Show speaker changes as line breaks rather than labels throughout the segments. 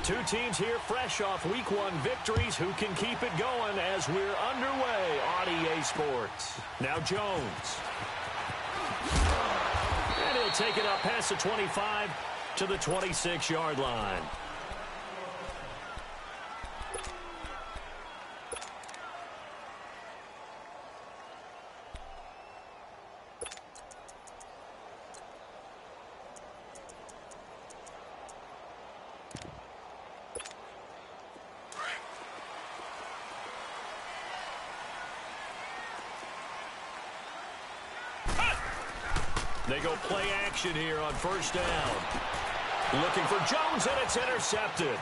Two teams here fresh off Week 1 victories. Who can keep it going as we're underway on EA Sports? Now Jones. And he'll take it up past the 25 to the 26-yard line. They go play action here on first down. Looking for Jones, and it's intercepted.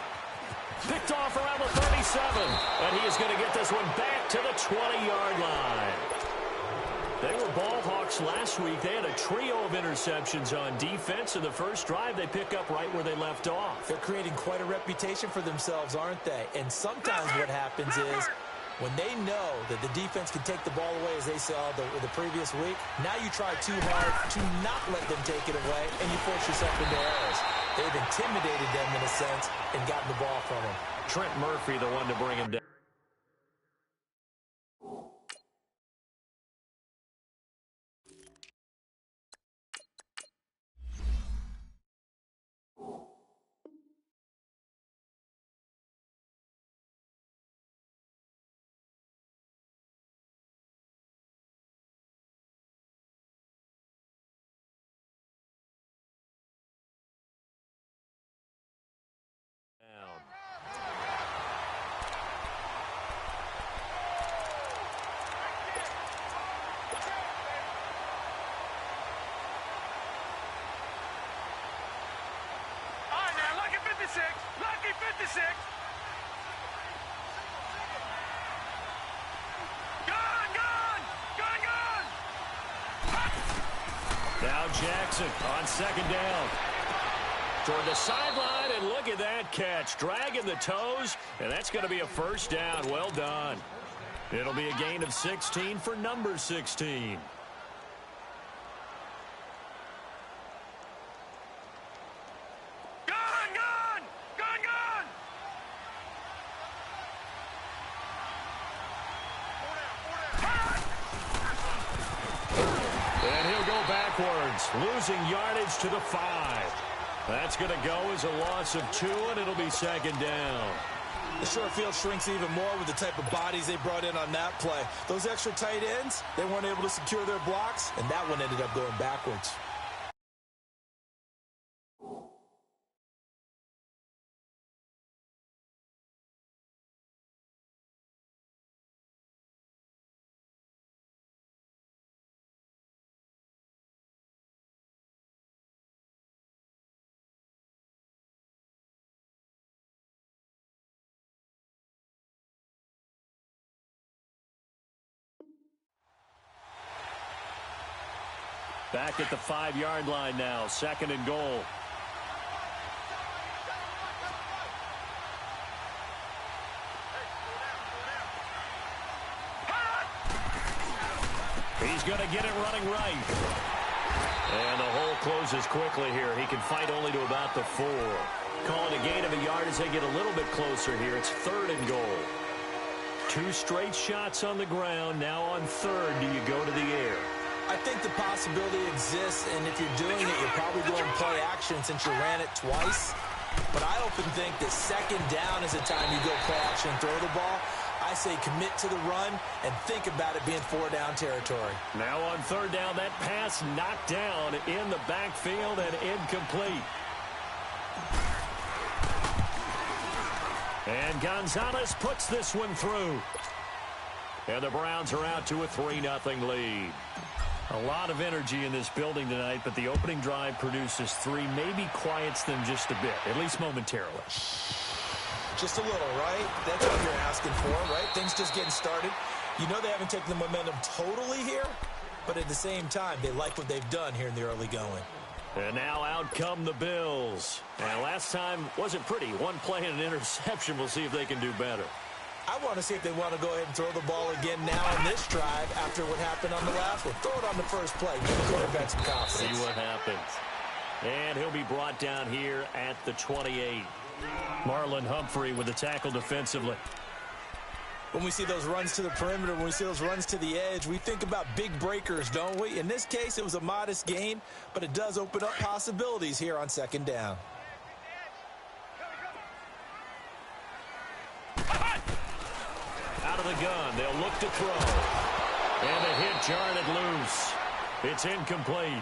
Picked off around the 37, and he is going to get this one back to the 20-yard line. They were ball hawks last week. They had a trio of interceptions on defense. In the first drive, they pick up right where they left off.
They're creating quite a reputation for themselves, aren't they? And sometimes what happens is, when they know that the defense can take the ball away, as they saw the previous week, now you try too hard to not let them take it away, and you force yourself into errors. They've intimidated them in a sense and gotten the ball from them.
Trent Murphy, the one to bring him down.
Lucky 56. Gone.
Now Jackson on second down. Toward the sideline, and look at that catch. Dragging the toes, and that's going to be a first down. Well done. It'll be a gain of 16 for number 16. Losing yardage to the 5. That's going to go as a loss of 2, and it'll be second down.
The short field shrinks even more with the type of bodies they brought in on that play. Those extra tight ends, they weren't able to secure their blocks, and that one ended up going backwards.
Back at the 5-yard line now, second and goal. He's going to get it running right. And the hole closes quickly here. He can fight only to about the 4. Calling a gain of a yard as they get a little bit closer here. It's third and goal. 2 straight shots on the ground. Now on third, do you go to the air?
I think the possibility exists, and if you're doing it, you're probably going play action since you ran it twice. But I often think that second down is the time you go play action and throw the ball. I say commit to the run and think about it being 4-down territory.
Now on third down, that pass knocked down in the backfield and incomplete. And Gonzalez puts this one through. And the Browns are out to a 3-0 lead. A lot of energy in this building tonight, but the opening drive produces 3, maybe quiets them just a bit, at least momentarily.
Just a little, right? That's what you're asking for, right? Things just getting started. You know they haven't taken the momentum totally here, but at the same time, they like what they've done here in the early going.
And now out come the Bills. And last time wasn't pretty. One play and an interception. We'll see if they can do better.
I want to see if they want to go ahead and throw the ball again now on this drive after what happened on the last one. Throw it on the first play. Give the quarterback some confidence.
See what happens. And he'll be brought down here at the 28. Marlon Humphrey with the tackle defensively.
When we see those runs to the perimeter, when we see those runs to the edge, we think about big breakers, don't we? In this case, it was a modest gain, but it does open up possibilities here on second down.
Out of the gun, they'll look to throw. And the hit jarred it loose. It's incomplete.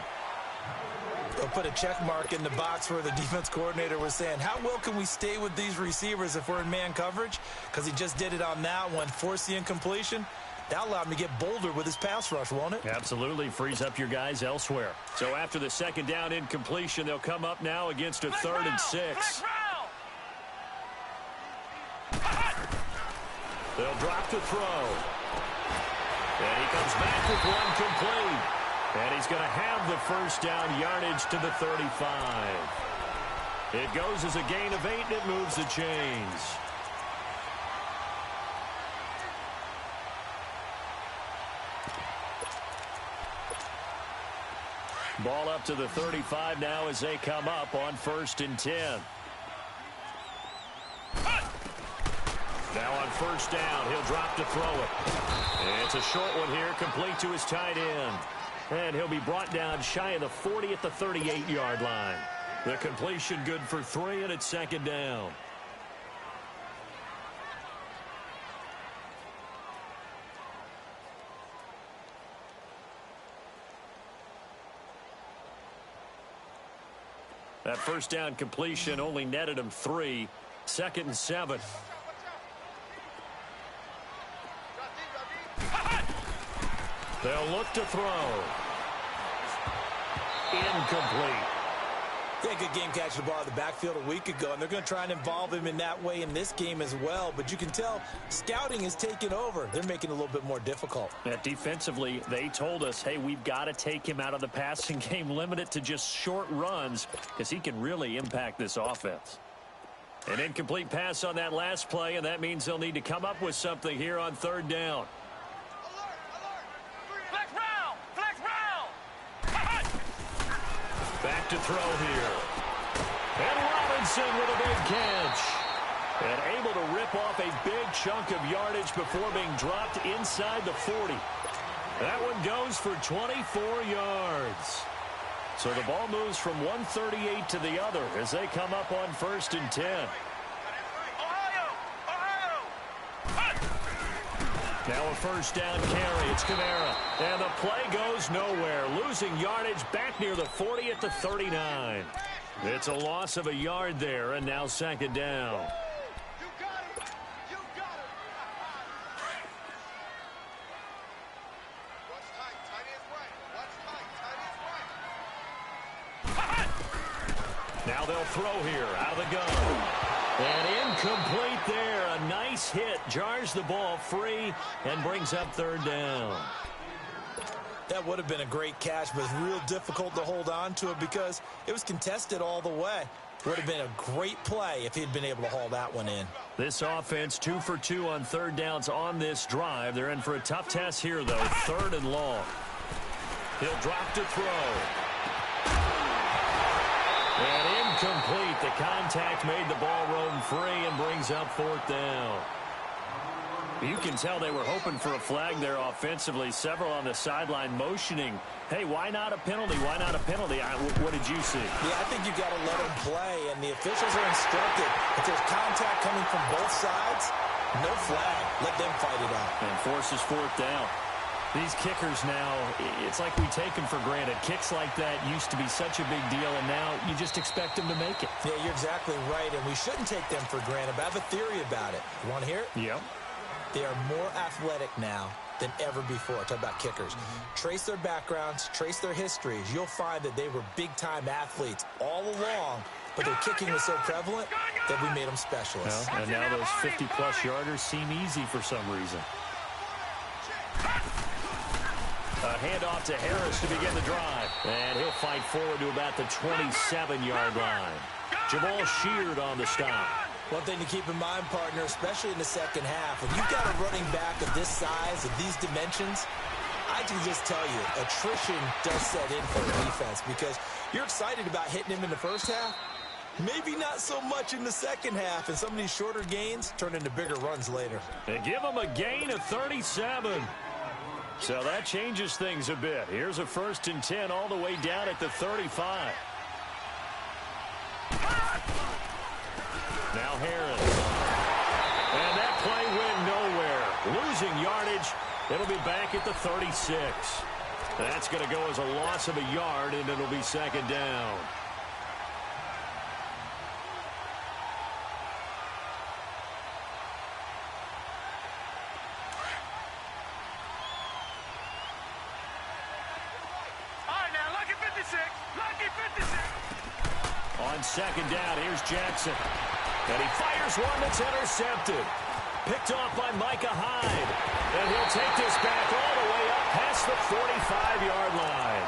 They'll put a check mark in the box where the defense coordinator was saying, how well can we stay with these receivers if we're in man coverage? Because he just did it on that one, forced the incompletion. That'll allow him to get bolder with his pass rush, won't it?
Absolutely. Frees up your guys elsewhere. So after the second down incompletion, they'll come up now against a 3rd and 6. They'll drop to throw. And he comes back with one complete. And he's going to have the first down yardage to the 35. It goes as a gain of 8, and it moves the chains. Ball up to the 35 now as they come up on 1st and 10. Now on 1st down, he'll drop to throw it. And it's a short one here, complete to his tight end. And he'll be brought down shy of the 40 at the 38-yard line. The completion good for 3, and it's 2nd down. That 1st down completion only netted him 3. 2nd and 7. They'll look to throw. Incomplete.
Yeah, good game catching the ball in the backfield a week ago, and they're going to try and involve him in that way in this game as well. But you can tell scouting is taking over. They're making it a little bit more difficult.
Defensively, they told us, hey, we've got to take him out of the passing game, limit it to just short runs, because he can really impact this offense. An incomplete pass on that last play, and that means they'll need to come up with something here on 3rd down. Back to throw here. And Robinson with a big catch. And able to rip off a big chunk of yardage before being dropped inside the 40. That one goes for 24 yards. So the ball moves from 138 to the other as they come up on 1st and 10. Now a 1st down carry. It's Kamara. And the play goes nowhere. Losing yardage back near the 40 at the 39. It's a loss of a yard there, and now 2nd down. Now they'll throw here out of the gun. And incomplete there. A nice hit. Jars the ball free and brings up 3rd down.
That would have been a great catch, but it's real difficult to hold on to it because it was contested all the way. Would have been a great play if he'd been able to haul that one in.
This offense 2 for 2 on 3rd downs on this drive. They're in for a tough test here, though. 3rd and long. He'll drop to throw. And incomplete. The contact made the ball roam free and brings up 4th down. You can tell they were hoping for a flag there offensively. Several on the sideline motioning. Hey, why not a penalty? Why not a penalty? What did you see?
Yeah, I think you've got to let them play, and the officials are instructed. If there's contact coming from both sides, no flag. Let them fight it out.
And forces 4th down. These kickers now, it's like we take them for granted. Kicks like that used to be such a big deal, and now you just expect them to make it.
Yeah, you're exactly right, and we shouldn't take them for granted. But I have a theory about it. You want to hear it?
Yep.
They are more athletic now than ever before. Talk about kickers. Trace their backgrounds, trace their histories. You'll find that they were big-time athletes all along, but their kicking was so prevalent that we made them specialists.
Well, and now those 50-plus yarders seem easy for some reason. A handoff to Harris to begin the drive. And he'll fight forward to about the 27-yard line. Jamal Sheard on the stop.
One thing to keep in mind, partner, especially in the second half, when you've got a running back of this size, of these dimensions, I can just tell you, attrition does set in for the defense because You're excited about hitting him in the first half? Maybe not so much in the second half, and some of these shorter gains turn into bigger runs later.
They give him a gain of 37. So that changes things a bit. Here's a 1st and 10 all the way down at the 35. Now Harris. And that play went nowhere. Losing yardage. It'll be back at the 36. That's going to go as a loss of a yard, and it'll be 2nd down. On 2nd down, here's Jackson. And he fires one that's intercepted. Picked off by Micah Hyde. And he'll take this back all the way up past the 45-yard line.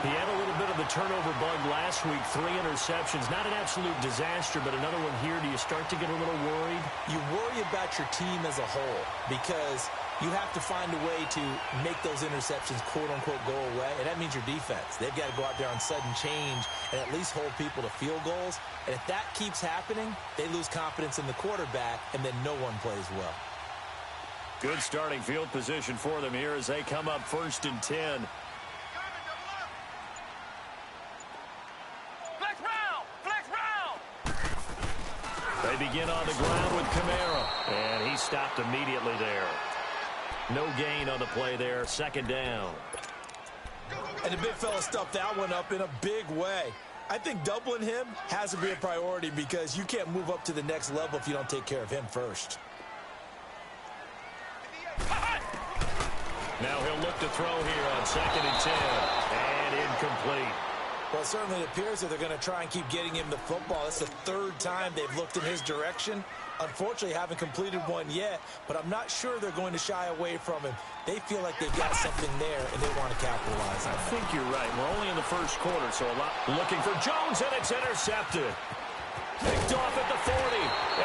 He had a little bit of the turnover bug last week. 3 interceptions. Not an absolute disaster, but another one here. Do you start to get a little worried?
You worry about your team as a whole because you have to find a way to make those interceptions, quote-unquote, go away. And that means your defense. They've got to go out there on sudden change and at least hold people to field goals. And if that keeps happening, they lose confidence in the quarterback, and then no one plays well.
Good starting field position for them here as they come up 1st and 10. They begin on the ground with Kamara, and he stopped immediately there. No gain on the play there. 2nd down.
And the big fella stuffed that one up in a big way. I think doubling him has to be a priority because you can't move up to the next level if you don't take care of him first.
Now he'll look to throw here on 2nd and 10. And incomplete.
Well, it certainly appears that they're going to try and keep getting him the football. It's the 3rd time they've looked in his direction. Unfortunately, haven't completed one yet, but I'm not sure they're going to shy away from him. They feel like they've got something there, and they want to capitalize on it.
I think you're right. We're only in the 1st quarter, so a lot. Looking for Jones, and it's intercepted. Picked off at the 40,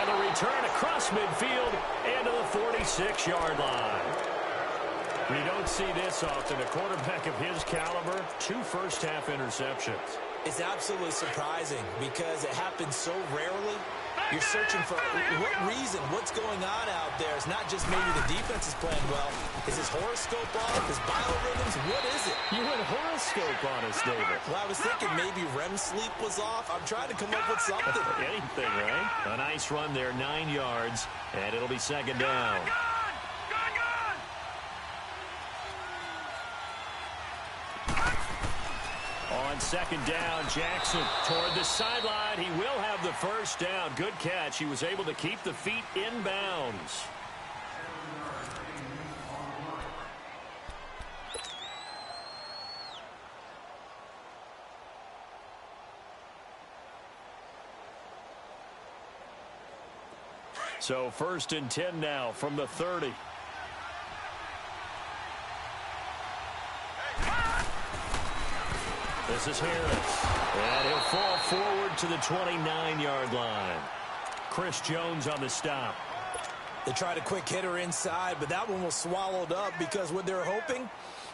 and a return across midfield and to the 46-yard line. We don't see this often. A quarterback of his caliber, 2 first-half interceptions.
It's absolutely surprising because it happens so rarely. You're searching for what reason, what's going on out there. It's not just maybe the defense is playing well. Is his horoscope off? His biorhythms? What is it?
You went horoscope on us, David.
Well, I was thinking maybe REM sleep was off. I'm trying to come up with something.
Anything, right? A nice run there, 9 yards, and it'll be 2nd down. On 2nd down, Jackson toward the sideline. He will have the 1st down. Good catch. He was able to keep the feet in bounds. So 1st and 10 now from the 30. This is Harris. And he'll fall forward to the 29-yard line. Chris Jones on the stop.
They tried a quick hitter inside, but that one was swallowed up because what they're hoping,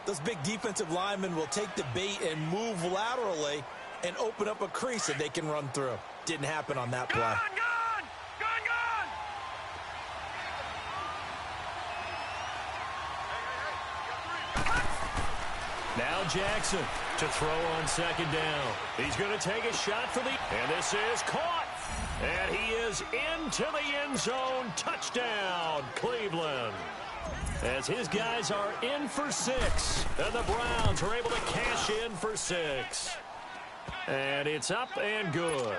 those big defensive linemen will take the bait and move laterally and open up a crease that they can run through. Didn't happen on that play.
Now Jackson to throw on 2nd down. He's going to take a shot for the... And this is caught. And he is into the end zone. Touchdown, Cleveland. As his guys are in for 6. And the Browns are able to cash in for 6. And it's up and good.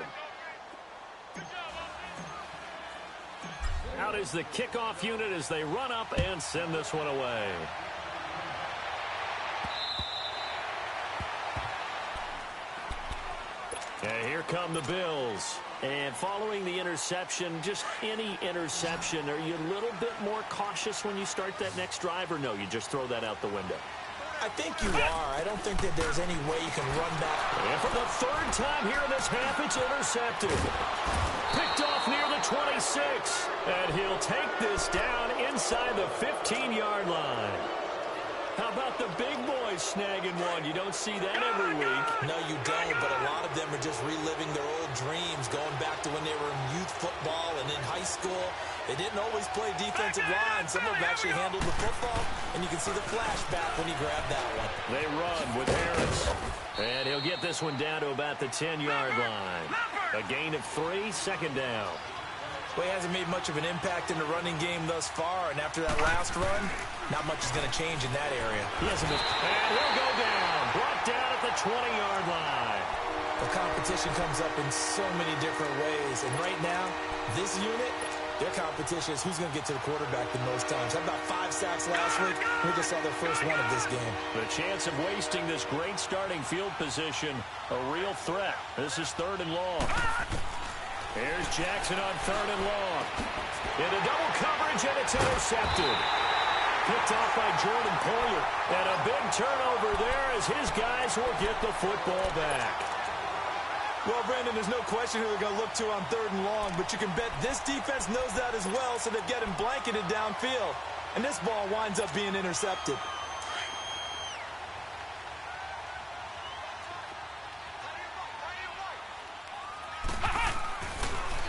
Out is the kickoff unit as they run up and send this one away. And here come the Bills. And following the interception, just any interception, are you a little bit more cautious when you start that next drive, or no, you just throw that out the window?
I think you are. I don't think that there's any way you can run back.
And for the 3rd time here in this half, it's intercepted. Picked off near the 26. And he'll take this down inside the 15-yard line. How about the big boys snagging one? You don't see that every week.
No, you don't, but a lot of them are just reliving their old dreams, going back to when they were in youth football and in high school. They didn't always play defensive line. Some of them actually handled the football, and you can see the flashback when he grabbed that one.
They run with Harris. And he'll get this one down to about the 10-yard line. A gain of 3, second down.
Well, he hasn't made much of an impact in the running game thus far, and after that last run, not much is going to change in that area.
He hasn't missed. And he'll go down. Brought down at the 20-yard line.
The competition comes up in so many different ways, and right now, this unit, their competition is who's going to get to the quarterback the most times. How about 5 sacks last week? We just saw their first one of this game.
The chance of wasting this great starting field position, a real threat. This is 3rd and long. Here's Jackson on 3rd and long. Into double coverage, and it's intercepted. Picked off by Jordan Poyer. And a big turnover there as his guys will get the football back.
Well, Brandon, there's no question who they're going to look to on 3rd and long, but you can bet this defense knows that as well, so they're getting blanketed downfield. And this ball winds up being intercepted.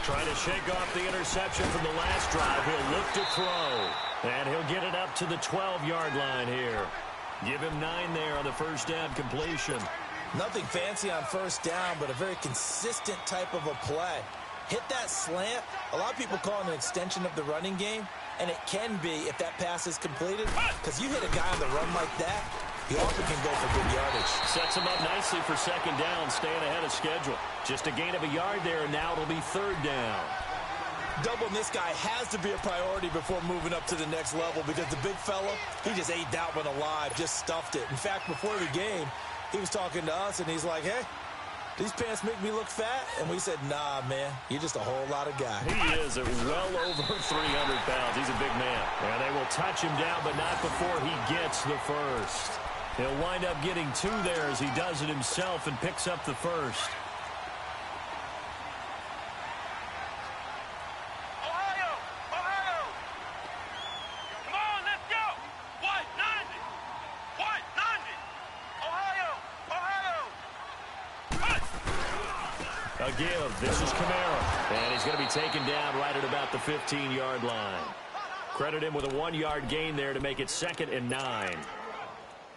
Trying to shake off the interception from the last drive. He'll look to throw. And he'll get it up to the 12-yard line here. Give him 9 there on the first down completion.
Nothing fancy on first down, but a very consistent type of a play. Hit that slant. A lot of people call it an extension of the running game, and it can be if that pass is completed, because you hit a guy on the run like that, he often can go for good yardage.
Sets him up nicely for second down, staying ahead of schedule. Just a gain of a yard there, and now it'll be 3rd down.
Doubling this guy has to be a priority before moving up to the next level, because the big fella, he just ate that one alive, just stuffed it. In fact, before the game, he was talking to us, and he's like, hey, these pants make me look fat? And we said, nah, man, you're just a whole lot of guy.
He is at well over 300 pounds. He's a big man. And they will touch him down, but not before he gets the first. He'll wind up getting 2 there as he does it himself and picks up the first. A give. This is Kamara. And he's going to be taken down right at about the 15-yard line. Credit him with a 1-yard gain there to make it 2nd and 9.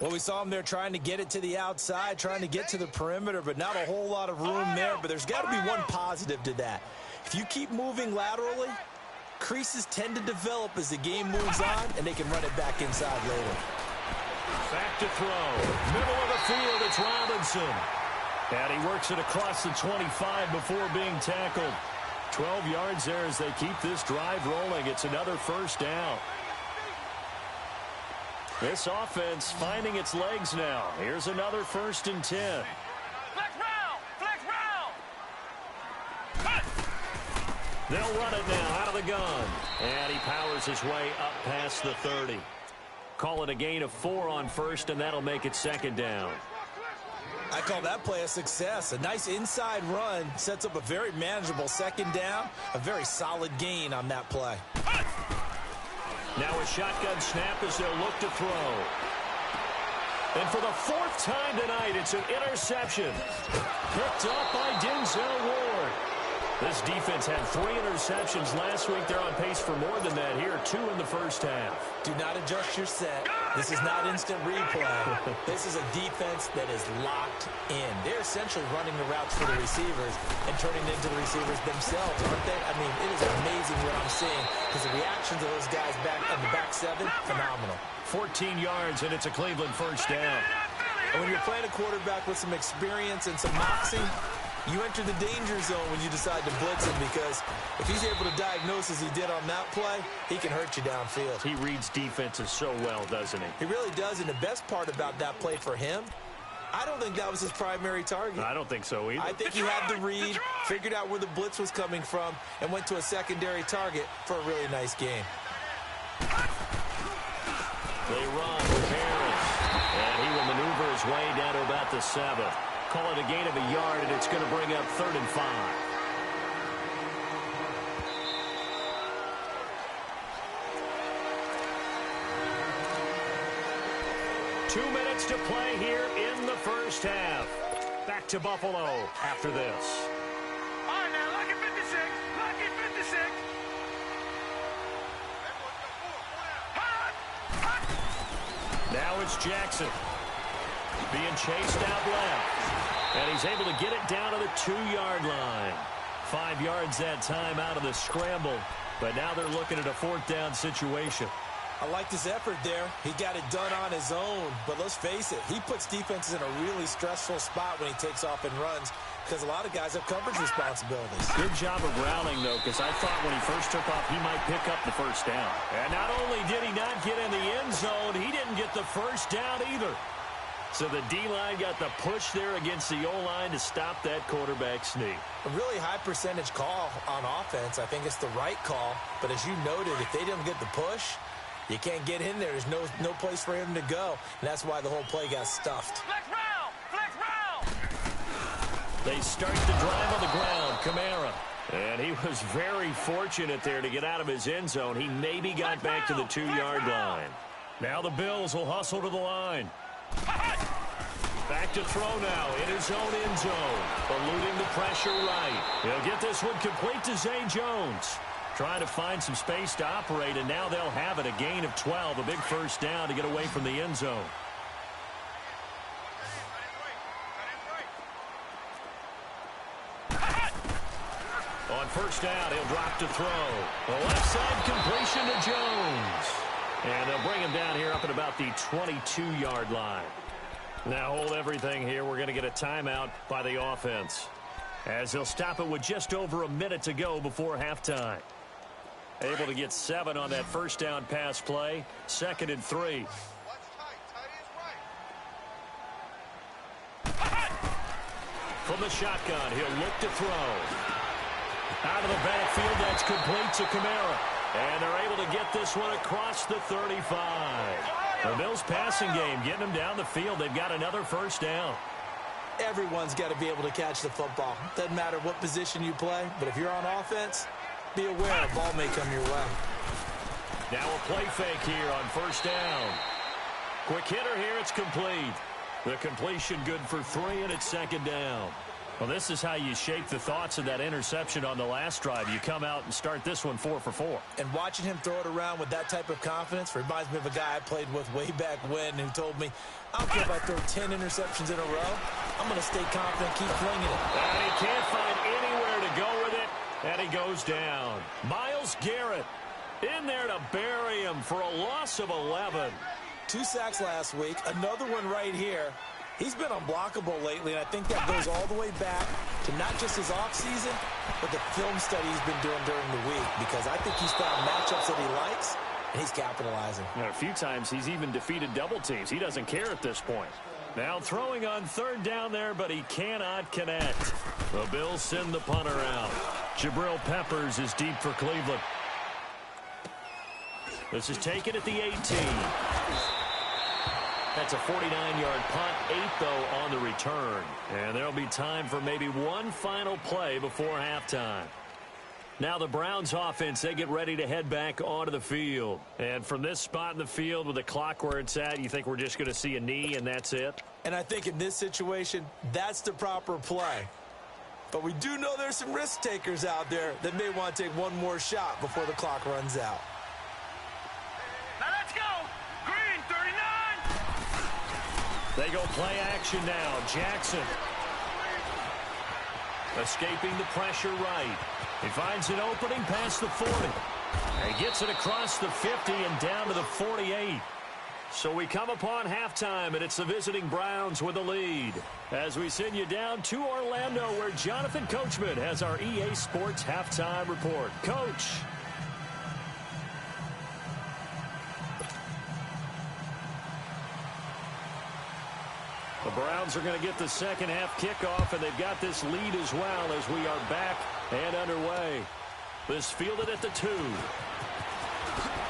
Well, we saw him there trying to get it to the outside, trying to get to the perimeter, but not a whole lot of room there. But there's got to be one positive to that. If you keep moving laterally, creases tend to develop as the game moves on, and they can run it back inside later.
Back to throw. Middle of the field, it's Robinson. And he works it across the 25 before being tackled. 12 yards there as they keep this drive rolling. It's another first down. This offense finding its legs now. Here's another 1st and 10.
Flex round! Flex round!
They'll run it now out of the gun. And he powers his way up past the 30. Call it a gain of 4 on first, and that'll make it 2nd down.
I call that play a success. A nice inside run sets up a very manageable 2nd down. A very solid gain on that play.
Now a shotgun snap as they'll look to throw. And for the 4th time tonight, it's an interception. Picked up by Denzel Ward. This defense had 3 interceptions last week. They're on pace for more than that here. 2 in the first half.
Do not adjust your set. This is not instant replay. This is a defense that is locked in. They're essentially running the routes for the receivers and turning it into the receivers themselves, aren't they? I mean, it is amazing what I'm seeing because the reactions of those guys back on the back 7, phenomenal.
14 yards, and it's a Cleveland first down.
And when you're playing a quarterback with some experience and some moxie, you enter the danger zone when you decide to blitz him, because if he's able to diagnose as he did on that play, he can hurt you downfield.
He reads defenses so well, doesn't he?
He really does, and the best part about that play for him, I don't think that was his primary target.
I don't think so either.
I think he had the read, figured out where the blitz was coming from, and went to a secondary target for a really nice game.
They run with Harris, and he will maneuver his way down to about the 7. Call it a gain of a yard, and it's going to bring up 3rd and 5. 2 minutes to play here in the first half. Back to Buffalo after this.
All right, now, lucky 56. Lucky 56.
Now it's Jackson being chased out left. And he's able to get it down to the 2-yard line. 5 yards that time out of the scramble. But now they're looking at a 4th down situation.
I liked his effort there. He got it done on his own. But let's face it, he puts defenses in a really stressful spot when he takes off and runs because a lot of guys have coverage responsibilities.
Good job of rallying, though, because I thought when he first took off, he might pick up the first down. And not only did he not get in the end zone, he didn't get the first down either. So the D-line got the push there against the O-line to stop that quarterback sneak.
A really high percentage call on offense. I think it's the right call. But as you noted, if they didn't get the push, you can't get in there. There's no place for him to go. And that's why the whole play got stuffed.
Flex round. Flex round.
They start the drive on the ground. Kamara. And he was very fortunate there to get out of his end zone. He maybe got back to the 2-yard line. Now the Bills will hustle to the line. Back to throw now in his own end zone. Eluding the pressure right. He'll get this one complete to Zay Jones. Trying to find some space to operate, and now they'll have it. A gain of 12, a big first down to get away from the end zone. On first down, he'll drop to throw. The left side completion to Jones. And they'll bring him down here up at about the 22-yard line. Now hold everything here. We're going to get a timeout by the offense, as they'll stop it with just over a minute to go before halftime. Able to get 7 on that first down pass play. 2nd and 3. From the shotgun, he'll look to throw. Out of the backfield, that's complete to Kamara. And they're able to get this one across the 35. The Bills passing game getting them down the field. They've got another first down.
Everyone's got to be able to catch the football. Doesn't matter what position you play, but if you're on offense, be aware a ball may come your way.
Now a play fake here on first down. Quick hitter here, it's complete. The completion good for 3, and it's 2nd down. Well, this is how you shape the thoughts of that interception on the last drive. You come out and start this one 4 for 4.
And watching him throw it around with that type of confidence reminds me of a guy I played with way back when who told me, I don't care if I throw 10 interceptions in a row. I'm going to stay confident, keep flinging it.
And he can't find anywhere to go with it, and he goes down. Myles Garrett in there to bury him for a loss of 11.
2 sacks last week, another one right here. He's been unblockable lately, and I think that goes all the way back to not just his offseason, but the film study he's been doing during the week, because I think he's found matchups that he likes, and he's capitalizing.
A few times he's even defeated double teams. He doesn't care at this point. Now throwing on 3rd down there, but he cannot connect. The Bills send the punter out. Jabril Peppers is deep for Cleveland. This is taken at the 18. That's a 49-yard punt, 8, though, on the return. And there'll be time for maybe one final play before halftime. Now the Browns offense, they get ready to head back onto the field. And from this spot in the field with the clock where it's at, you think we're just going to see a knee and that's it?
And I think in this situation, that's the proper play. But we do know there's some risk takers out there that may want to take one more shot before the clock runs out.
Now let's go. Green, 39.
They go play action now. Jackson escaping the pressure right. He finds an opening past the 40. He gets it across the 50 and down to the 48. So we come upon halftime, and it's the visiting Browns with the lead. As we send you down to Orlando, where Jonathan Coachman has our EA Sports halftime report. Coach. The Browns are going to get the second half kickoff, and they've got this lead as well as we are back and underway. This fielded at the 2.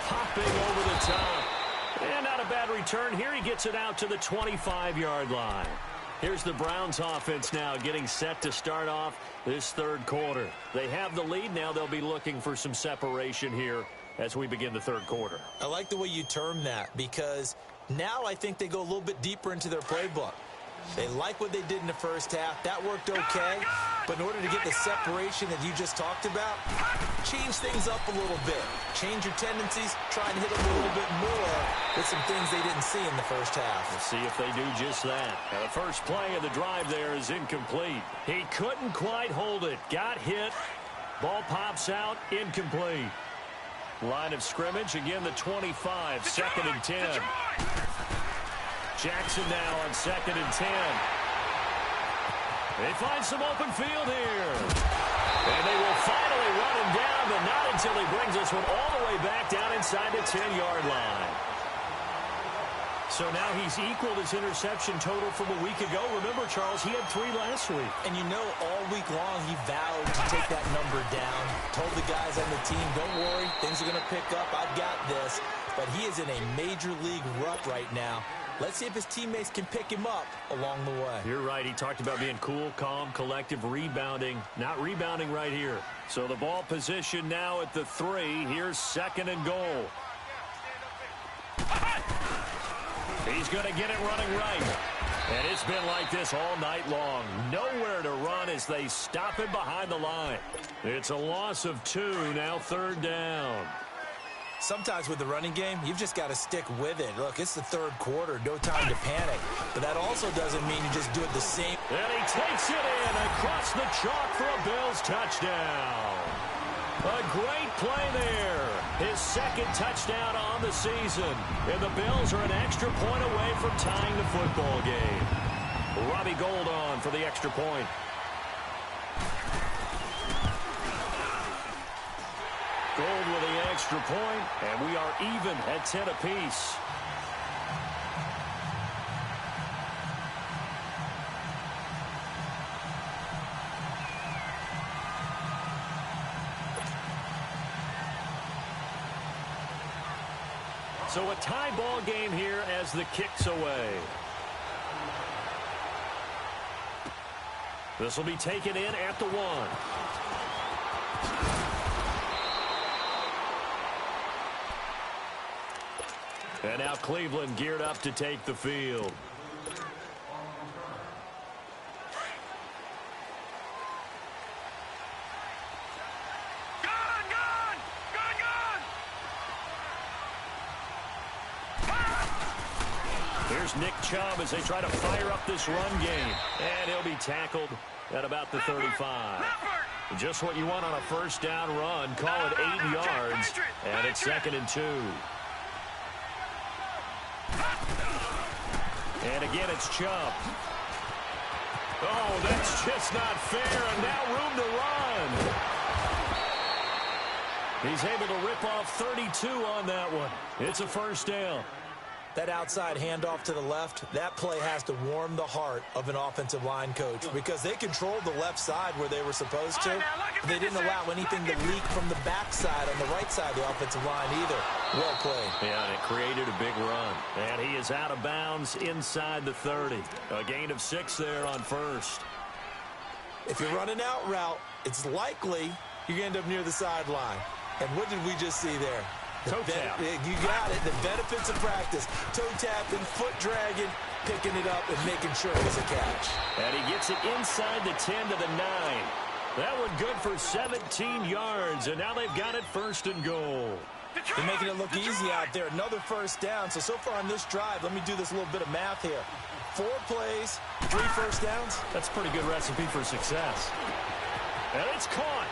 Hopping over the top. And not a bad return here. He gets it out to the 25-yard line. Here's the Browns offense now getting set to start off this 3rd quarter. They have the lead. Now they'll be looking for some separation here as we begin the 3rd quarter.
I like the way you term that, because Now I think they go a little bit deeper into their playbook. They like what they did in the first half. That worked okay. But in order to get the separation that you just talked about, change things up a little bit. Change your tendencies. Try and hit them a little bit more with some things they didn't see in the first half.
We'll see if they do just that. Now, the first play of the drive there is incomplete. He couldn't quite hold it. Got hit. Ball pops out. Incomplete. Line of scrimmage. Again, the 25. Second and 10. Jackson now on second and 10. They find some open field here. And they will finally run him down, but not until he brings this one all the way back down inside the 10-yard line. So now he's equaled his interception total from a week ago. Remember, Charles, he had 3 last week.
And you know, all week long he vowed to take that number down. Told the guys on the team, don't worry, things are going to pick up. I've got this. But he is in a major league rut right now. Let's see if his teammates can pick him up along the way.
You're right. He talked about being cool, calm, collective, rebounding. Not rebounding right here. So the ball position now at the 3. Here's second and goal. He's going to get it running right. And it's been like this all night long. Nowhere to run as they stop him behind the line. It's a loss of 2, now third down.
Sometimes with the running game, you've just got to stick with it. Look, it's the third quarter, no time to panic. But that also doesn't mean you just do it the same.
And he takes it in across the chalk for a Bills touchdown. A great play there. His second touchdown on the season. And the Bills are an extra point away from tying the football game. Robbie Gould on for the extra point. Gould with the extra point, and we are even at 10 apiece. So a tie ball game here as the kick's away. This will be taken in at the 1. And now Cleveland geared up to take the field. Here's Nick Chubb as they try to fire up this run game. And he'll be tackled at about the 35. Just what you want on a first down run. Call it 8 yards. And it's second and 2. And again, it's Chubb. Oh, that's just not fair, and now room to run. He's able to rip off 32 on that one. It's a first down.
That outside handoff to the left, that play has to warm the heart of an offensive line coach because they controlled the left side where they were supposed to. They didn't allow anything to leak from the backside on the right side of the offensive line either. Well played.
Yeah, and it created a big run. And he is out of bounds inside the 30. A gain of 6 there on first.
If you're running out route, it's likely you're going to end up near the sideline. And what did we just see there?
Toe tap.
You got it. The benefits of practice. Toe tapping, foot dragging, picking it up, and making sure it was a catch.
And he gets it inside the 10 to the 9. That one good for 17 yards, and now they've got it first and goal.
They're making it look easy out there. Another first down. So far on this drive, let me do this little bit of math here. 4 plays, 3 first downs.
That's a pretty good recipe for success. And it's caught.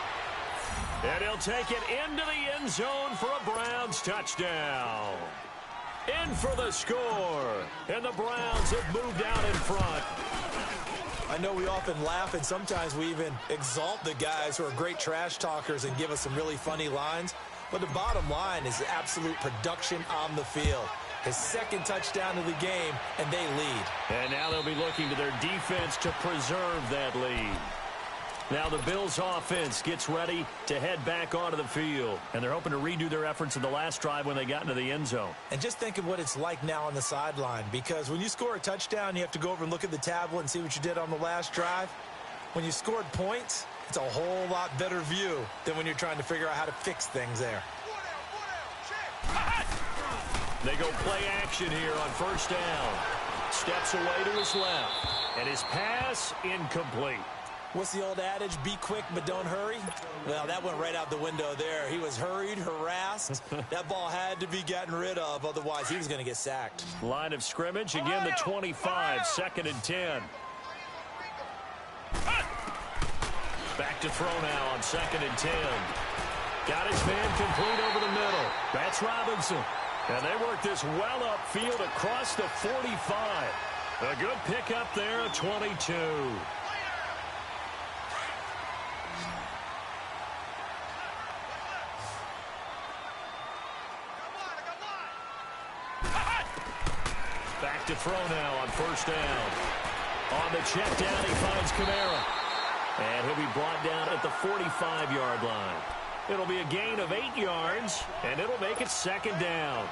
And he'll take it into the end zone for a Browns touchdown. In for the score. And the Browns have moved out in front.
I know we often laugh, and sometimes we even exalt the guys who are great trash talkers and give us some really funny lines. But the bottom line is absolute production on the field. His second touchdown of the game, and they lead. And now they'll be looking to their defense to preserve that lead. Now the Bills offense gets ready to head back onto the field. And they're hoping to redo their efforts in the last drive when they got into the end zone. And just think of what it's like now on the sideline. Because when you score a touchdown, you have to go over and look at the tablet and see what you did on the last drive. When you scored points, it's a whole lot better view than when you're trying to figure out how to fix things there.
They go play action here on first down. Steps away to his left. And his pass incomplete.
What's the old adage? Be quick, but don't hurry? Well, that went right out the window there. He was hurried, harassed. That ball had to be gotten rid of. Otherwise, he was going to get sacked.
Line of scrimmage. Again, the 25. 2nd and 10. Back to throw now on 2nd and 10. Got his man complete over the middle. That's Robinson. And they work this well upfield across the 45. A good pickup there, a 22. Back to throw now on first down. On the check down, he finds Kamara. And he'll be brought down at the 45-yard line. It'll be a gain of 8 yards, and it'll make it 2nd down.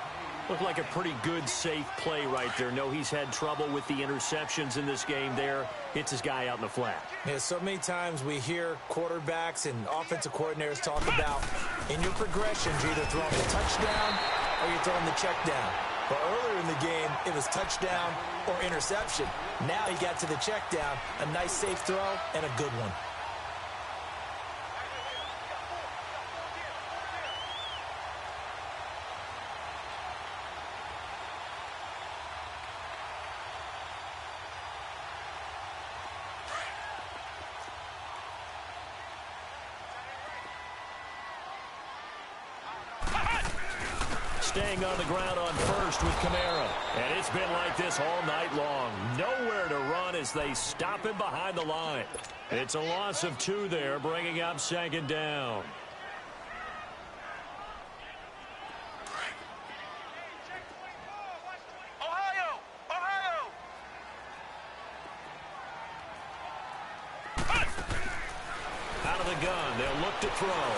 Looked like a pretty good, safe play right there. No, he's had trouble with the interceptions in this game there. Hits his guy out in the flat.
Yeah, so many times we hear quarterbacks and offensive coordinators talk about in your progressions, you're either throwing the touchdown or you're throwing the check down. But earlier in the game, it was touchdown or interception. Now he got to the check down, a nice safe throw, and a good one.
Staying on the ground on first with Kamara. And it's been like this all night long. Nowhere to run as they stop him behind the line. It's a loss of 2 there, bringing up 2nd down.
Ohio! Ohio!
Out of the gun, they'll look to throw.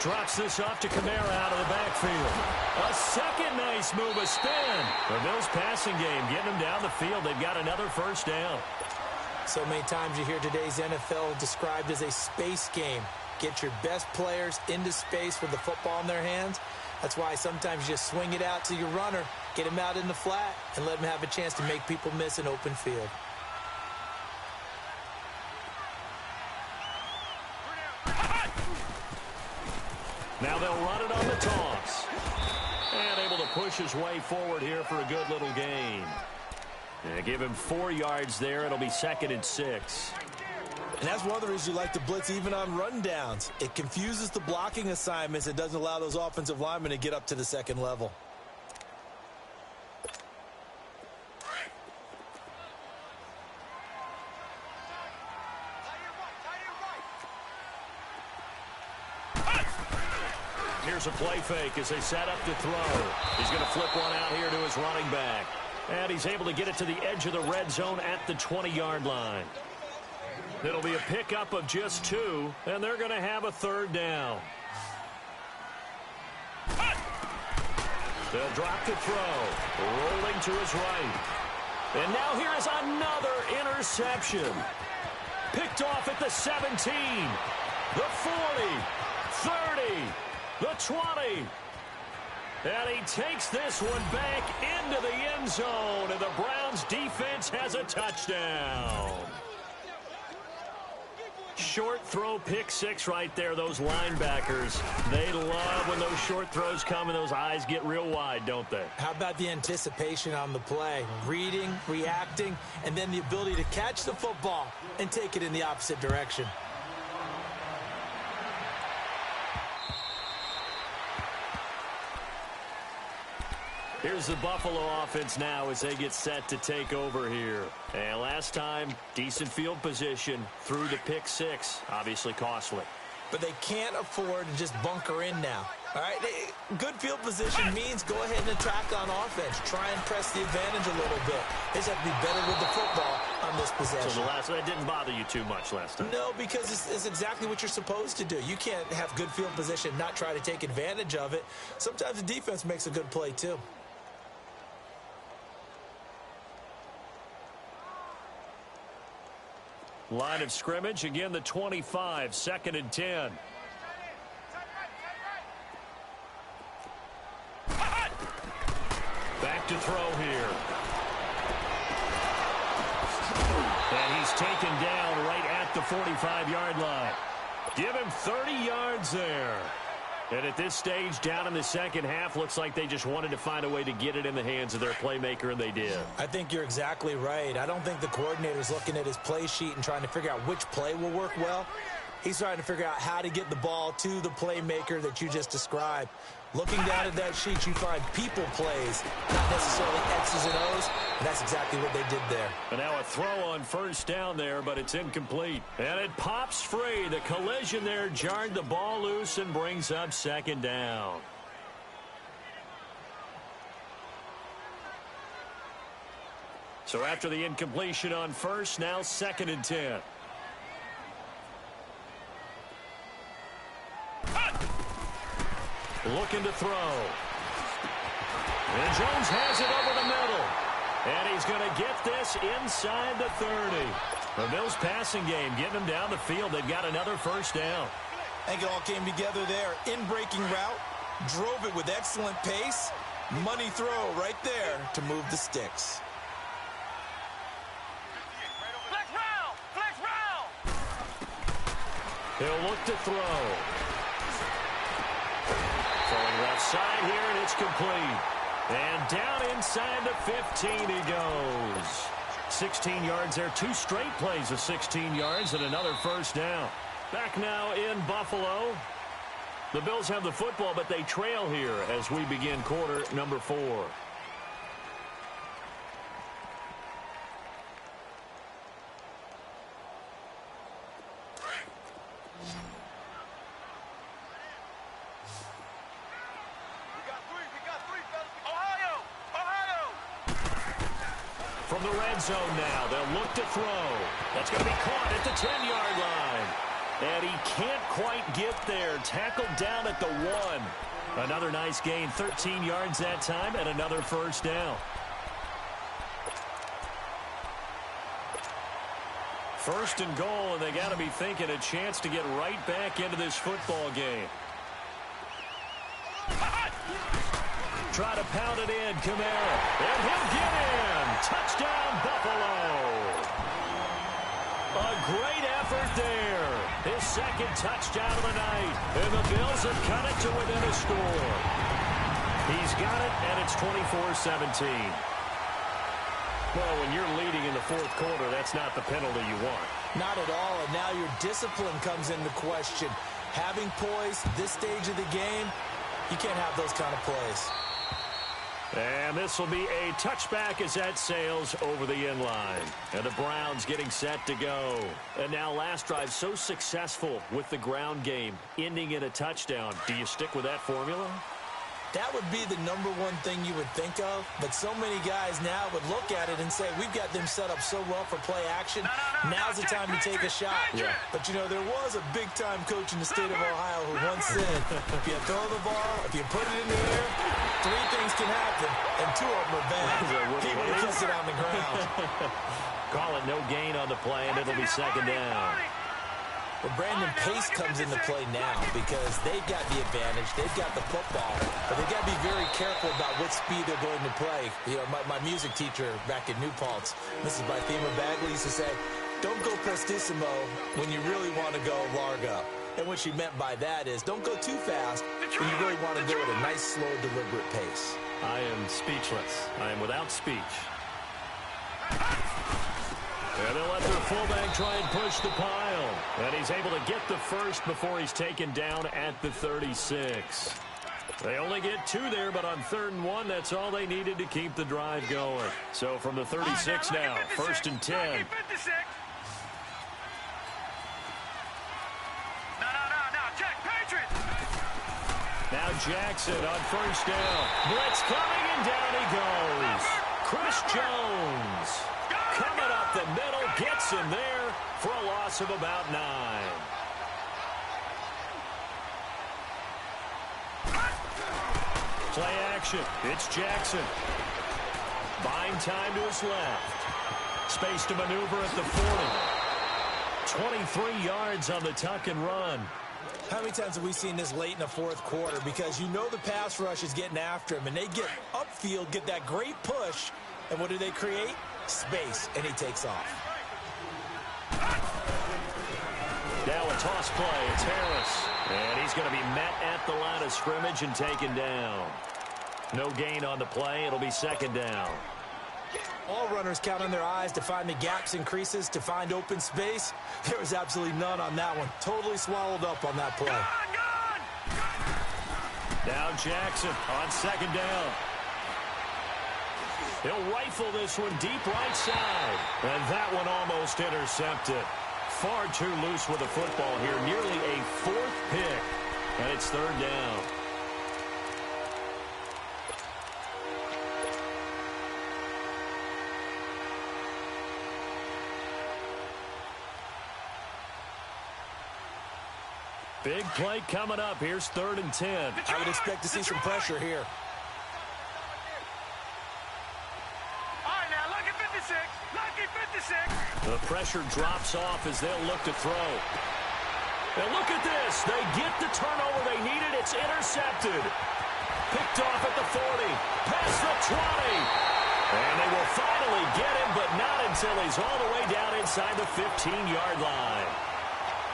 Drops this off to Kamara out of the backfield. A second nice move, a spin. The Bills passing game getting them down the field. They've got another first down.
So many times you hear today's NFL described as a space game. Get your best players into space with the football in their hands. That's why sometimes you just swing it out to your runner, get him out in the flat, and let him have a chance to make people miss an open field.
Now they'll run it on the toss. And able to push his way forward here for a good little gain. And give him 4 yards there. It'll be 2nd and 6.
And that's one of the reasons you like to blitz even on rundowns. It confuses the blocking assignments. It doesn't allow those offensive linemen to get up to the second level.
Here's a play fake as they set up to throw. He's going to flip one out here to his running back. And he's able to get it to the edge of the red zone at the 20-yard line. It'll be a pickup of just 2, and they're going to have a 3rd down. They'll drop the throw. Rolling to his right. And now here is another interception. Picked off at the 17, the 40, 30, the 20. And he takes this one back into the end zone, and the Browns defense has a touchdown. Short throw, pick 6 right there. Those linebackers, they love when those short throws come and those eyes get real wide, don't they?
How about the anticipation on the play? Reading, reacting, and then the ability to catch the football and take it in the opposite direction.
Here's the Buffalo offense now as they get set to take over here. And last time, decent field position through the pick 6. Obviously costly.
But they can't afford to just bunker in now. All right, good field position means go ahead and attack on offense. Try and press the advantage a little bit. They just have to be better with the football on this possession.
So that didn't bother you too much last time?
No, because it's exactly what you're supposed to do. You can't have good field position, not try to take advantage of it. Sometimes the defense makes a good play too.
Line of scrimmage, again the 25, 2nd and 10. Back to throw here. And he's taken down right at the 45-yard line. Give him 30 yards there. And at this stage, down in the second half, looks like they just wanted to find a way to get it in the hands of their playmaker, and they did.
I think you're exactly right. I don't think the coordinator's looking at his play sheet and trying to figure out which play will work well. He's trying to figure out how to get the ball to the playmaker that you just described. Looking down at that sheet, you find people plays, not necessarily X's and O's, and that's exactly what they did there.
And now a throw on first down there, but it's incomplete. And it pops free. The collision there jarred the ball loose and brings up second down. So after the incompletion on first, now 2nd and 10. Looking to throw. And Jones has it over the middle. And he's going to get this inside the 30. The Bills passing game getting them down the field. They've got another first down.
I think it all came together there. In-breaking route. Drove it with excellent pace. Money throw right there to move the sticks.
Flex round! Flex round!
He'll look to throw. Throwing left side here, and it's complete. And down inside the 15 he goes. 16 yards there. 2 straight plays of 16 yards and another first down. Back now in Buffalo. The Bills have the football, but they trail here as we begin quarter number 4. From the red zone now, they'll look to throw. That's going to be caught at the 10-yard line. And he can't quite get there. Tackled down at the 1. Another nice gain, 13 yards that time, and another first down. First and goal, and they got to be thinking a chance to get right back into this football game. Try to pound it in, Kamara. And he'll get in. Touchdown, Buffalo. A great effort there. His 2nd touchdown of the night. And the Bills have cut it to within a score. He's got it, and it's 24-17. Well, when you're leading in the 4th quarter, that's not the penalty you want.
Not at all, and now your discipline comes into question. Having poise this stage of the game, you can't have those kind of plays.
And this will be a touchback as that sails over the end line. And the Browns getting set to go. And now last drive so successful with the ground game, ending in a touchdown. Do you stick with that formula?
That would be the number one thing you would think of, but so many guys now would look at it and say, we've got them set up so well for play action. Now's the time to take a shot.
Yeah.
But, you know, there was a big-time coach in the state of Ohio who once said, if you throw the ball, if you put it in the air, 3 things can happen, and 2 of them are bad. He would have kissed it on the ground.
Call it no gain on the play, and it'll be 2nd down.
Well, Brandon, pace comes into play now because they've got the advantage. They've got the football, but they've got to be very careful about what speed they're going to play. You know, my music teacher back in New Paltz, Mrs. Bythema Bagley, used to say, don't go prestissimo when you really want to go largo. And what she meant by that is don't go too fast when you really want to go at a nice, slow, deliberate pace.
I am speechless. I am without speech. And they'll let their fullback try and push the pile. And he's able to get the first before he's taken down at the 36. They only get 2 there, but on 3rd and 1, that's all they needed to keep the drive going. So from the 36 now, 1st and 10. Now Jackson on first down. Blitz coming, and down he goes. Chris Jones coming up the middle, gets him there for a loss of about 9. Play action. It's Jackson. Buying time to his left. Space to maneuver at the 40. 23 yards on the tuck and run.
How many times have we seen this late in the fourth quarter? Because you know the pass rush is getting after him, and they get upfield, get that great push, and what do they create? Space, and he takes off.
Now a toss play. It's Harris. And he's going to be met at the line of scrimmage and taken down. No gain on the play. It'll be second down.
All runners count on their eyes to find the gaps and creases, to find open space. There was absolutely none on that one. Totally swallowed up on that play.
Now Jackson on second down. He'll rifle this one deep right side. And that one almost intercepted. Far too loose with the football here. Nearly a fourth pick. And it's third down. Big play coming up. Here's 3rd and 10.
I would expect to see some pressure here.
All right, now, lucky 56. Lucky 56.
The pressure drops off as they'll look to throw. And look at this. They get the turnover they needed. It's intercepted. Picked off at the 40. Past the 20. And they will finally get him, but not until he's all the way down inside the 15-yard line.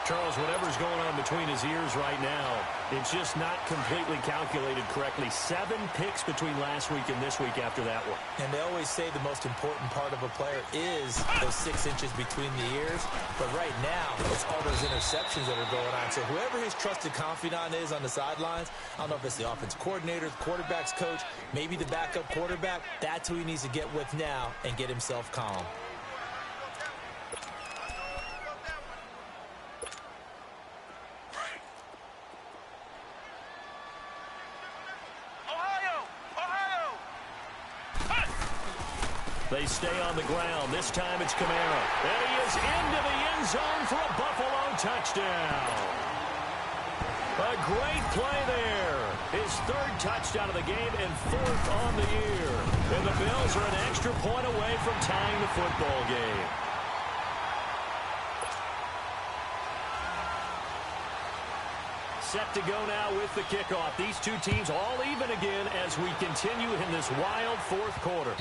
Charles, whatever's going on between his ears right now, it's just not completely calculated correctly. 7 picks between last week and this week after that one.
And they always say the most important part of a player is those 6 inches between the ears. But right now, it's all those interceptions that are going on. So whoever his trusted confidant is on the sidelines, I don't know if it's the offense coordinator, the quarterback's coach, maybe the backup quarterback, that's who he needs to get with now and get himself calm.
They stay on the ground. This time it's Kamara. And he is into the end zone for a Buffalo touchdown. A great play there. His 3rd touchdown of the game and 4th on the year. And the Bills are an extra point away from tying the football game. Set to go now with the kickoff. These two teams all even again as we continue in this wild 4th quarter.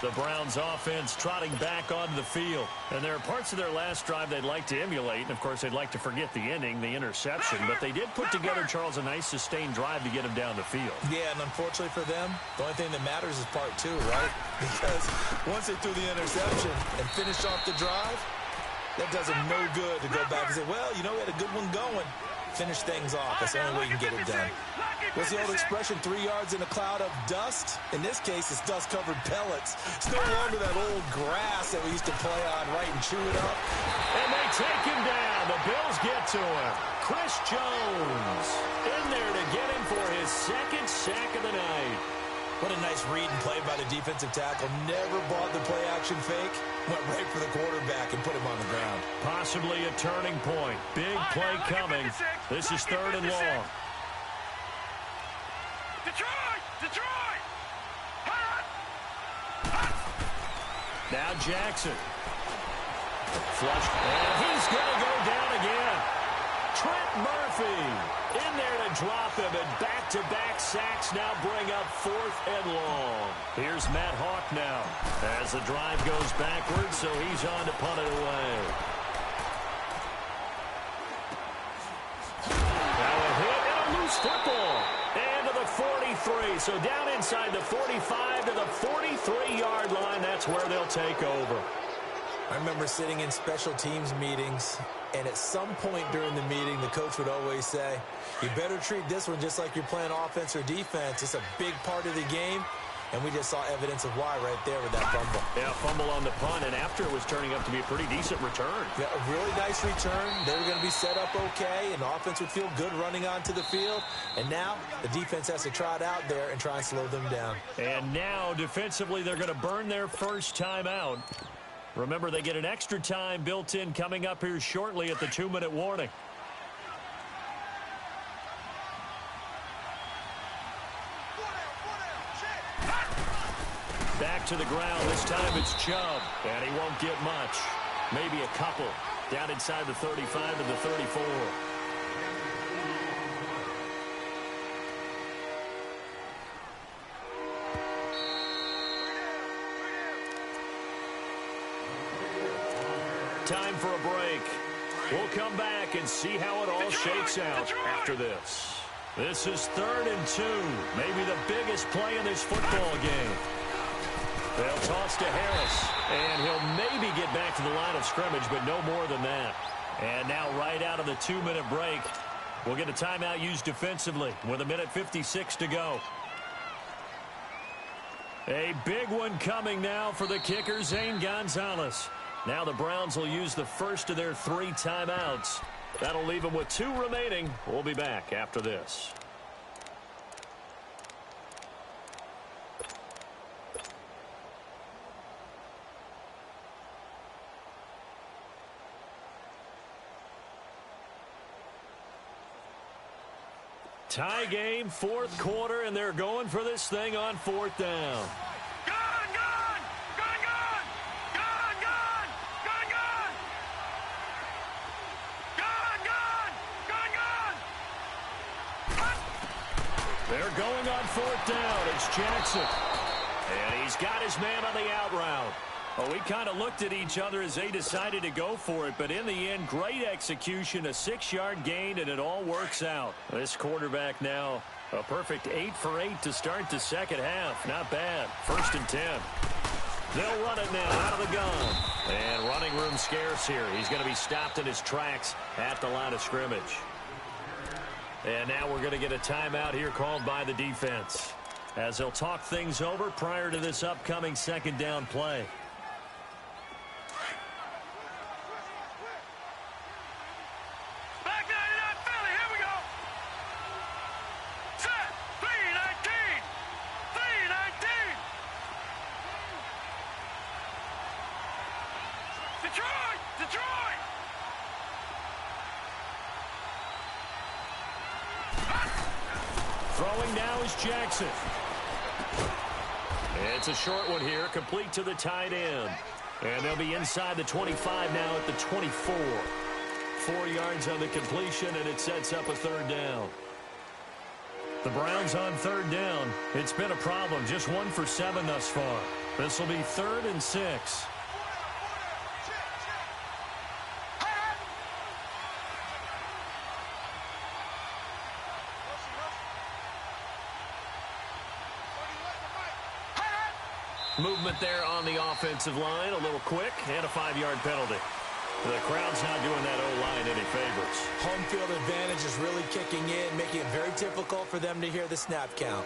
The Browns offense trotting back onto the field. And there are parts of their last drive they'd like to emulate. And, of course, they'd like to forget the ending, the interception. But they did put together, Charles, a nice sustained drive to get them down the field.
Yeah, and unfortunately for them, the only thing that matters is part 2, right? Because once they threw the interception and finished off the drive, that does them no good to go back and say, well, you know, we had a good one going. Finish things off. That's the only way you can get it done. What's the old expression, 3 yards in a cloud of dust? In this case, it's dust-covered pellets. It's no longer that old grass that we used to play on, right, and chew it up.
And they take him down. The Bills get to him. Chris Jones in there to get him for his 2nd sack of the night.
What a nice read and play by the defensive tackle. Never bought the play-action fake. Went right for the quarterback and put him on the ground.
Possibly a turning point. Big play coming. This is 3rd and long.
Detroit! Detroit! Hot!
Now Jackson. Flush. And he's going to go down again. Trent Murphy in there to drop him, and back-to-back sacks now bring up 4th and long. Here's Matt Hawk now as the drive goes backwards, so he's on to punt it away. Now a hit and a loose football. And to the 43, so down inside the 45 to the 43-yard line. That's where they'll take over.
I remember sitting in special teams meetings, and at some point during the meeting, the coach would always say, you better treat this one just like you're playing offense or defense. It's a big part of the game, and we just saw evidence of why right there with that fumble.
Yeah, fumble on the punt, and after it was turning up to be a pretty decent return.
Yeah, a really nice return. They were going to be set up okay, and the offense would feel good running onto the field. And now the defense has to trot out there and try and slow them down.
And now, defensively, they're going to burn their first time out. Remember, they get an extra time built in coming up here shortly at the 2-minute warning. Back to the ground. This time it's Chubb, and he won't get much. Maybe a couple. down inside the 35 to the 34. Time for a break. We'll come back and see how it all shakes out after this. This is 3rd and 2, maybe the biggest play in this football game. They'll toss to Harris, and he'll maybe get back to the line of scrimmage, but no more than that. And now right out of the 2-minute break, we'll get a timeout used defensively with 1:56 to go. A big one coming now for the kicker, Zane Gonzalez. Now the Browns will use the first of their 3 timeouts. That'll leave them with 2 remaining. We'll be back after this. Tie game, 4th quarter, and they're going for this thing on 4th down. They're going on 4th down. It's Jackson. And he's got his man on the out route. Well, we kind of looked at each other as they decided to go for it, but in the end, great execution, a 6-yard gain, and it all works out. This quarterback now, a perfect 8 for 8 to start the second half. Not bad. 1st and 10. They'll run it now out of the gun. And running room scarce here. He's going to be stopped in his tracks at the line of scrimmage. And now we're going to get a timeout here called by the defense, as they'll talk things over prior to this upcoming 2nd down play.
Back 99 Philly, here we go. Set, 319. 319. Detroit! Detroit!
Throwing now is Jackson. It's a short one here, complete to the tight end. And they'll be inside the 25 now at the 24. 4 yards on the completion, and it sets up a 3rd down. The Browns on 3rd down. It's been a problem, just 1 for 7 thus far. This will be 3rd and 6. Movement there on the offensive line, a little quick, and a 5-yard penalty. The crowd's not doing that O-line any favors.
Home field advantage is really kicking in, making it very difficult for them to hear the snap count.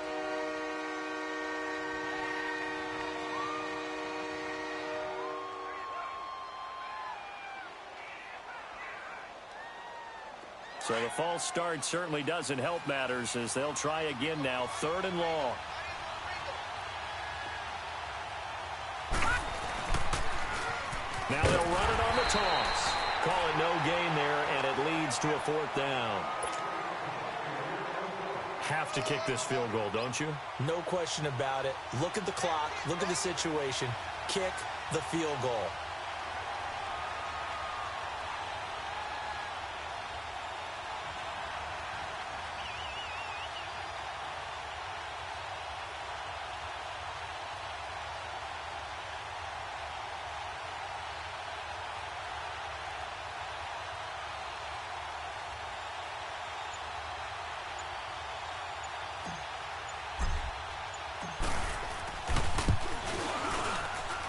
So the false start certainly doesn't help matters as they'll try again now, 3rd and long. Now they'll run it on the toss. Call it no gain there, and it leads to a 4th down. Have to kick this field goal, don't you?
No question about it. Look at the clock. Look at the situation. Kick the field goal.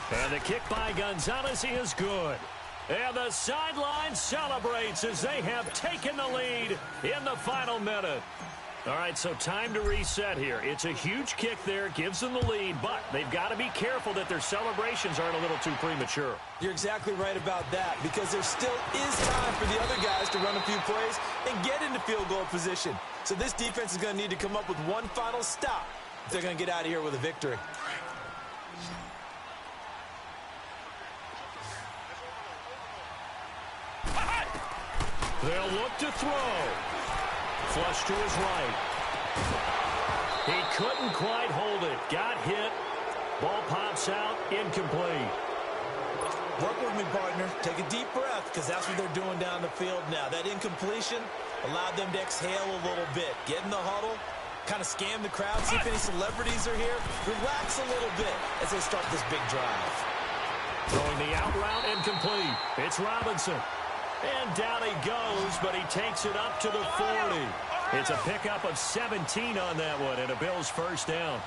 And the kick by Gonzalez is good. And the sideline celebrates as they have taken the lead in the final minute. All right, so time to reset here. It's a huge kick there, gives them the lead, but they've got to be careful that their celebrations aren't a little too premature.
You're exactly right about that, because there still is time for the other guys to run a few plays and get into field goal position. So this defense is going to need to come up with one final stop if they're going to get out of here with a victory.
They'll look to throw. Flush to his right. He couldn't quite hold it. Got hit. Ball pops out. Incomplete.
Work with me, partner. Take a deep breath, because that's what they're doing down the field now. That incompletion allowed them to exhale a little bit. Get in the huddle, kind of scan the crowd, see if any celebrities are here. Relax a little bit as they start this big drive.
Throwing the out route incomplete. It's Robinson. And down he goes, but he takes it up to the 40. It's a pickup of 17 on that one, and a Bills first down.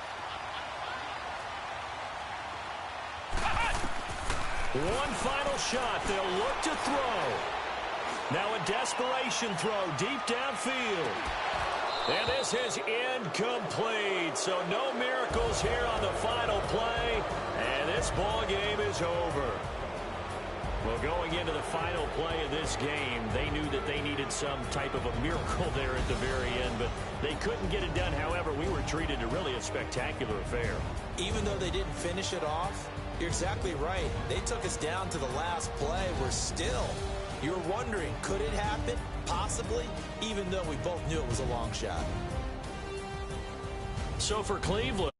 One final shot. They'll look to throw. Now a desperation throw deep downfield. And this is incomplete. So no miracles here on the final play. And this ball game is over. Well, going into the final play of this game, they knew that they needed some type of a miracle there at the very end, but they couldn't get it done. However, we were treated to really a spectacular affair.
Even though they didn't finish it off, you're exactly right. They took us down to the last play. We're still, you're wondering, could it happen? Possibly, even though we both knew it was a long shot.
So for Cleveland,